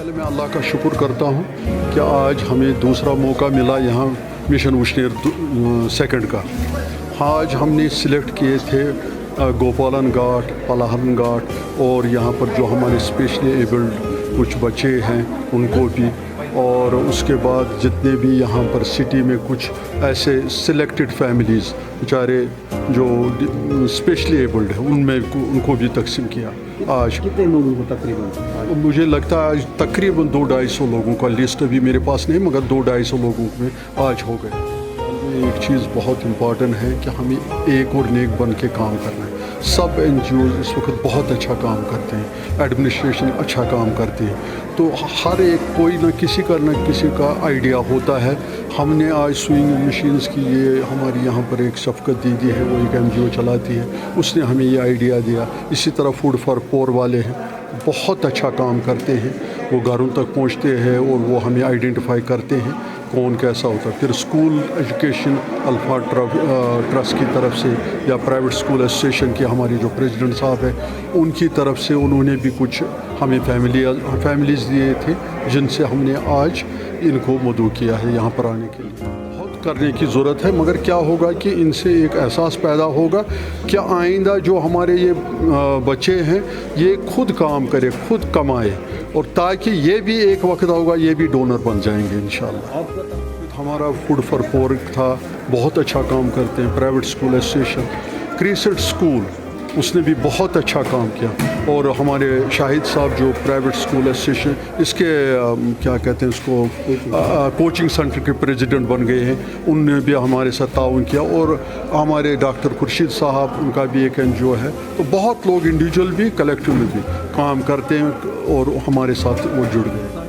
पहले मैं अल्लाह का शुक्र करता हूँ कि आज हमें दूसरा मौका मिला यहाँ मिशन उश्नेर सेकंड का। आज हमने सिलेक्ट किए थे गोपालन घाट, पलाहन घाट और यहाँ पर जो हमारे स्पेशली एबल्ड कुछ बच्चे हैं उनको भी, और उसके बाद जितने भी यहाँ पर सिटी में कुछ ऐसे सिलेक्टेड फैमिलीज़ बेचारे जो स्पेशली एबल्ड हैं उनमें उनको भी तकसीम किया। आज कितने लोगों को तकरीबन? मुझे लगता है आज तकरीबन 200-250 लोगों का लिस्ट अभी मेरे पास नहीं, मगर 200-250 लोगों में आज हो गए। एक चीज़ बहुत इम्पॉर्टेंट है कि हमें एक और नेक बन के काम करना है। सब NGOs इस वक्त बहुत अच्छा काम करते हैं, एडमिनिस्ट्रेशन अच्छा काम करती है, तो हर एक कोई ना किसी का आइडिया होता है। हमने आज स्विंग मशीन्स की, ये हमारी यहाँ पर एक शफकत दीदी है, वो एक NGO चलाती है, उसने हमें ये आइडिया दिया। इसी तरह फूड फॉर पोर वाले हैं, बहुत अच्छा काम करते हैं, वो घरों तक पहुँचते हैं और वो हमें आइडेंटिफाई करते हैं कौन कैसा होता है। फिर स्कूल एजुकेशन अल्फा ट्रस्ट की तरफ से या प्राइवेट स्कूल एसोसिएशन के हमारी जो प्रेसिडेंट साहब है उनकी तरफ से उन्होंने भी कुछ हमें फैमिलीज़ दिए थे जिनसे हमने आज इनको मदऊ किया है यहाँ पर आने के लिए। बहुत करने की ज़रूरत है, मगर क्या होगा कि इनसे एक एहसास पैदा होगा कि आइंदा जो हमारे ये बच्चे हैं ये खुद काम करें, खुद कमाए, और ताकि ये भी एक वक्त होगा ये भी डोनर बन जाएंगे इंशाल्लाह। हमारा फूड फॉर पोर था, बहुत अच्छा काम करते हैं। प्राइवेट स्कूल एसोसिएशन, क्रीसेट स्कूल, उसने भी बहुत अच्छा काम किया, और हमारे शाहिद साहब जो प्राइवेट स्कूल एसोसिएशन इसके क्या कहते हैं उसको कोचिंग सेंटर के प्रेसिडेंट बन गए हैं, उनने भी हमारे साथ ताउन किया। और हमारे डॉक्टर खुर्शीद साहब, उनका भी एक NGO है। तो बहुत लोग इंडिविजुअल भी कलेक्टिव में भी काम करते हैं और हमारे साथ वो जुड़ गए,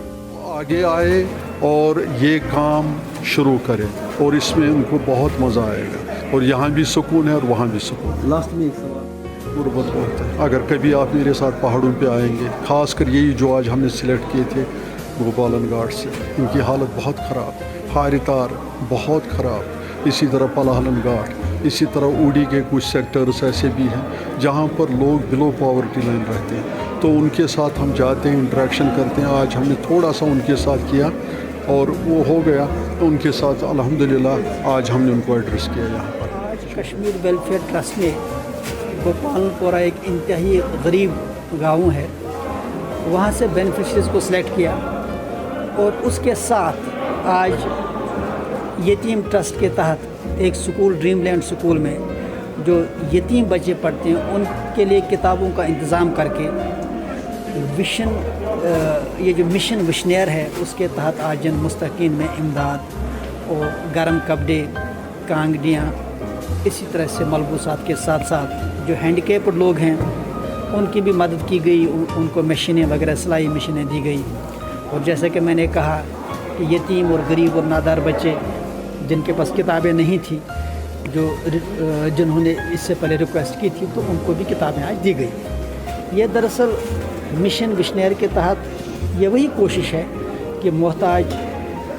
आगे आए और ये काम शुरू करें, और इसमें उनको बहुत मज़ा आएगा, और यहाँ भी सुकून है और वहाँ भी सुकून। लास्ट में एक सवाल, गुर्बत बहुत है। अगर कभी आप मेरे साथ पहाड़ों पे आएंगे, ख़ासकर यही जो आज हमने सिलेक्ट किए थे गोपालन घाट से, इनकी हालत बहुत ख़राब, हारितार बहुत ख़राब, इसी तरह पलाहलन घाट, इसी तरह ऊडी के कुछ सेक्टर्स ऐसे भी हैं जहाँ पर लोग बिलो पॉवर्टी लाइन रहते हैं, तो उनके साथ हम जाते हैं, इंटरेक्शन करते हैं। आज हमने थोड़ा सा उनके साथ किया और वो हो गया, तो उनके साथ अल्हम्दुलिल्लाह आज हमने उनको एड्रेस किया यहाँ पर। आज कश्मीर वेलफेयर ट्रस्ट ने गोपालनपुरा एक इंतहाई गरीब गाँव है, वहाँ से बेनिफिशरीज़ को सिलेक्ट किया, और उसके साथ आज यतीम ट्रस्ट के तहत एक स्कूल, ड्रीम लैंड स्कूल में जो यतीम बच्चे पढ़ते हैं उनके लिए किताबों का इंतज़ाम करके ये जो मिशन विशनेर है उसके तहत आज जन मुस्तकीन में इमदाद और गर्म कपड़े, कांगड़ियाँ, इसी तरह से मलबूसात के साथ साथ जो हैंडीकैप्ड लोग हैं उनकी भी मदद की गई, उनको मशीनें वगैरह, सिलाई मशीनें दी गई। और जैसे कि मैंने कहा कि यतीम और गरीब और नादार बच्चे जिनके पास किताबें नहीं थी, जिन्होंने इससे पहले रिक्वेस्ट की थी, तो उनको भी किताबें आज दी गई। ये दरअसल मिशन विशनेर के तहत ये वही कोशिश है कि मोहताज,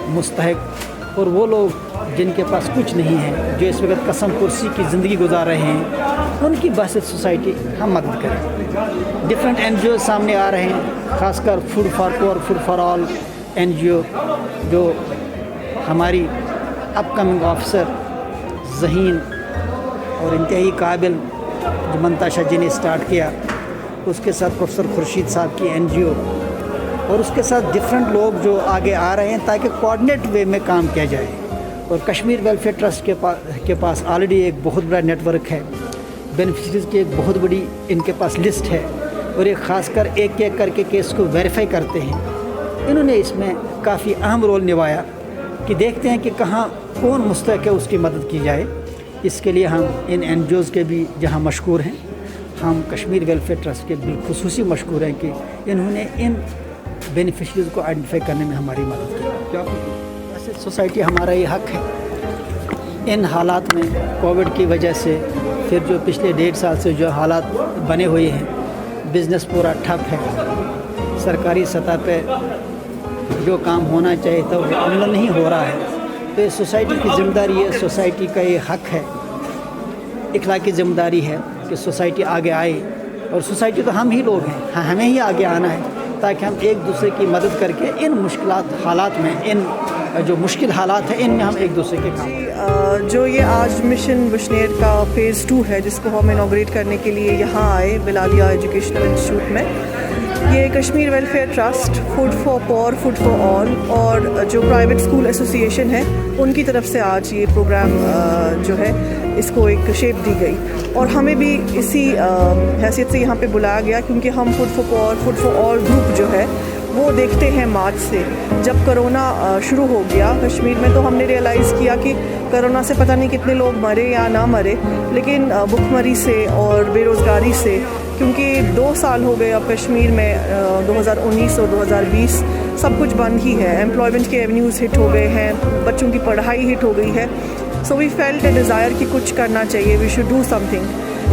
मुस्तहक और वो लोग जिनके पास कुछ नहीं है, जो इस वक्त कसम कुर्सी की ज़िंदगी गुजार रहे हैं, उनकी बासित सोसाइटी हम मदद करें। डिफरेंट NGO सामने आ रहे हैं, ख़ासकर food for poor, food for all NGO, जो हमारी अपकमिंग ऑफिसर ज़हीन और इंतहाई काबिल जो मंताशा जी ने स्टार्ट किया, उसके साथ प्रोफेसर खुर्शीद साहब की NGO, और उसके साथ डिफरेंट लोग जो आगे आ रहे हैं ताकि कोऑर्डिनेट वे में काम किया जाए। और कश्मीर वेलफेयर ट्रस्ट के पास ऑलरेडी एक बहुत बड़ा नेटवर्क है, बेनिफिशरीज़ की एक बहुत बड़ी इनके पास लिस्ट है, और ये ख़ासकर एक एक करके केस को वेरीफाई करते हैं। इन्होंने इसमें काफ़ी अहम रोल निभाया कि देखते हैं कि कहाँ कौन मुस्तहक है उसकी मदद की जाए। इसके लिए हम इन NGOs के भी जहाँ मशकूर हैं, हम कश्मीर वेलफेयर ट्रस्ट के बिलखुसूसी मशकूर हैं कि इन्होंने इन बेनिफिशरीज़ को आइडेंटिफाई करने में हमारी मदद की। क्या वैसे सोसाइटी हमारा ये हक है। इन हालात में कोविड की वजह से, फिर जो पिछले 1.5 साल से जो हालात बने हुए हैं, बिज़नेस पूरा ठप है, सरकारी सतह पे जो काम होना चाहिए था वो अमल नहीं हो रहा है। तो ये सोसाइटी की ज़िम्मेदारी है, सोसाइटी का ये हक है, इखलाकी ज़िम्मेदारी है कि सोसाइटी आगे आए, और सोसाइटी तो हम ही लोग हैं, हमें ही आगे आना है। ताकि हम एक दूसरे की मदद करके इन हालात में, इन जो मुश्किल हालात हैं इनमें हम एक दूसरे के काम। जो ये आज मिशन बुशनेर का फ़ेज़ 2 है जिसको हम इनॉग्रेट करने के लिए यहाँ आए बिलालिया एजुकेशनल इंस्टीट्यूट में, ये Kashmir welfare trust, food for poor, food for all और जो प्राइवेट स्कूल एसोसिएशन है उनकी तरफ से आज ये प्रोग्राम जो है इसको एक शेप दी गई और हमें भी इसी हैसियत से यहाँ पे बुलाया गया क्योंकि हम food for poor, food for all group जो है वो देखते हैं मार्च से। जब कोरोना शुरू हो गया कश्मीर में तो हमने रियलाइज़ किया कि कोरोना से पता नहीं कितने लोग मरे या ना मरे, लेकिन भुखमरी से और बेरोज़गारी से, क्योंकि 2 साल हो गए अब कश्मीर में 2019 और 2020 सब कुछ बंद ही है, एम्प्लॉयमेंट के एवेन्यूज़ हिट हो गए हैं, बच्चों की पढ़ाई हिट हो गई है। So we felt a desire कि कुछ करना चाहिए, we should do something,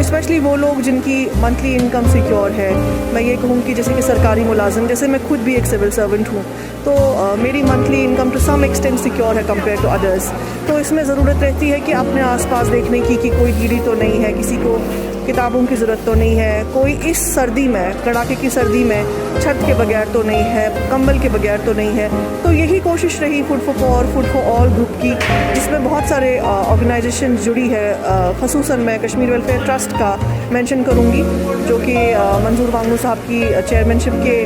specially वो लोग जिनकी मंथली इनकम सिक्योर है। मैं ये कहूँ कि जैसे कि सरकारी मुलाजिम, जैसे मैं खुद भी एक सिविल सर्वेंट हूँ तो मेरी monthly income to some extent secure है कंपेयर टू अदर्स। तो इसमें ज़रूरत रहती है कि अपने आसपास देखने की कि कोई कीड़ी तो नहीं है, किसी को किताबों की ज़रूरत तो नहीं है, कोई इस सर्दी में, कड़ाके की सर्दी में छत के बगैर तो नहीं है, कंबल के बगैर तो नहीं है। तो यही कोशिश रही food for poor, food for all group की, जिसमें बहुत सारे ऑर्गेनाइजेशन जुड़ी है। ख़ुसूसन मैं कश्मीर वेलफेयर ट्रस्ट का मेंशन करूँगी जो कि मंजूर वांगू साहब की चेयरमैनशिप के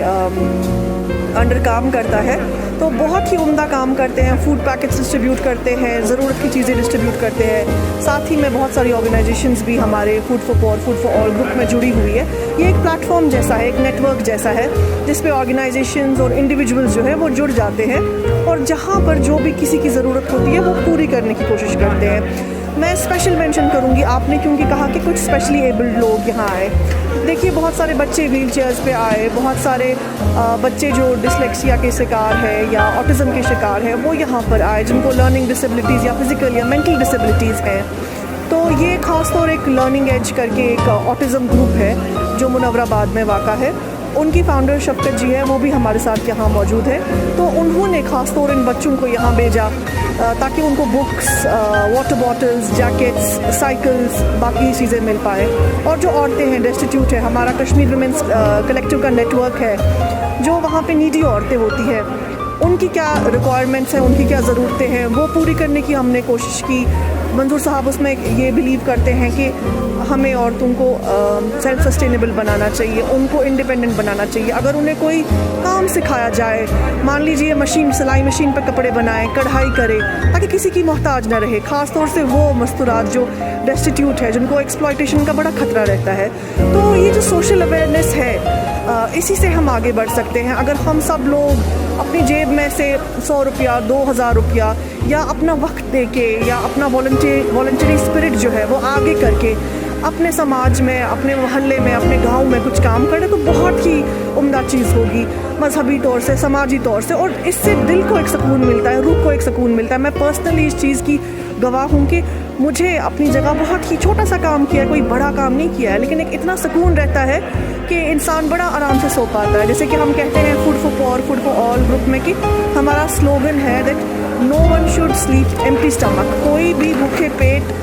अंडर काम करता है। तो बहुत ही उम्दा काम करते हैं, फूड पैकेट्स डिस्ट्रीब्यूट करते हैं, ज़रूरत की चीज़ें डिस्ट्रीब्यूट करते हैं। साथ ही में बहुत सारी ऑर्गेनाइजेशंस भी हमारे food for poor, food for all group में जुड़ी हुई है। ये एक प्लेटफॉर्म जैसा है, एक नेटवर्क जैसा है जिस पे ऑर्गेनाइजेशंस और इंडिविजुअल्स जो है वो जुड़ जाते हैं और जहाँ पर जो भी किसी की ज़रूरत होती है वो पूरी करने की कोशिश करते हैं। मैं स्पेशल मेंशन करूँगी, आपने क्योंकि कहा कि कुछ स्पेशली एबल्ड लोग यहाँ आए। देखिए बहुत सारे बच्चे व्हील चेयर्स पे आए, बहुत सारे बच्चे जो डिसलेक्सिया के शिकार है या ऑटिज़म के शिकार है वो यहाँ पर आए, जिनको लर्निंग डिसेबिलिटीज़ या फिज़िकल या मेंटल डिसेबिलिटीज़ हैं। तो ये ख़ास तौर एक लर्निंग एज करके एक ऑटिज़म ग्रुप है जो मुनव्वराबाद में वाक़ा है, उनकी फाउंडर शफकत जी है, वो भी हमारे साथ यहाँ मौजूद है। तो उन्होंने ख़ास तौर इन बच्चों को यहाँ भेजा ताकि उनको books, water bottles, jackets, cycles, बाकी चीज़ें मिल पाए। और जो औरतें हैं, डेस्टिट्यूट है, हमारा कश्मीर वुमेन्स कलेक्टिव का नेटवर्क है, जो वहाँ पे नीडी औरतें होती हैं, उनकी क्या रिक्वायरमेंट्स हैं, उनकी क्या ज़रूरतें हैं, वो पूरी करने की हमने कोशिश की। मंजूर साहब उसमें ये बिलीव करते हैं कि हमें औरतों को सेल्फ सस्टेनेबल बनाना चाहिए, उनको इंडिपेंडेंट बनाना चाहिए। अगर उन्हें कोई काम सिखाया जाए, मान लीजिए मशीन, सिलाई मशीन पर कपड़े बनाएं, कढ़ाई करें, ताकि किसी की मोहताज ना रहे, ख़ास तौर से वो मस्तूरात जो डेस्टिट्यूट है, जिनको एक्सप्लॉयटेशन का बड़ा खतरा रहता है। तो ये जो सोशल अवेयरनेस है, इसी से हम आगे बढ़ सकते हैं। अगर हम सब लोग अपनी जेब में से 100 रुपया, 2000 रुपया या अपना वक्त दे के या अपना वॉलंटरी स्पिरिट जो है वो आगे करके अपने समाज में, अपने मोहल्ले में, अपने गांव में कुछ काम करें तो बहुत ही उम्दा चीज़ होगी, मजहबी तौर से, समाजी तौर से, और इससे दिल को एक सुकून मिलता है, रूह को एक सुकून मिलता है। मैं पर्सनली इस चीज़ की गवाह हूँ कि मुझे अपनी जगह बहुत ही छोटा सा काम किया है, कोई बड़ा काम नहीं किया है, लेकिन एक इतना सुकून रहता है कि इंसान बड़ा आराम से सो पाता है। जैसे कि हम कहते हैं food for poor, food for all group में कि हमारा स्लोगन है that no one should sleep empty stomach, कोई भी भूखे पेट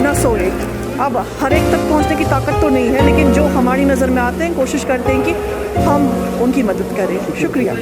न सोए। अब हर एक तक पहुंचने की ताकत तो नहीं है, लेकिन जो हमारी नज़र में आते हैं कोशिश करते हैं कि हम उनकी मदद करें। शुक्रिया।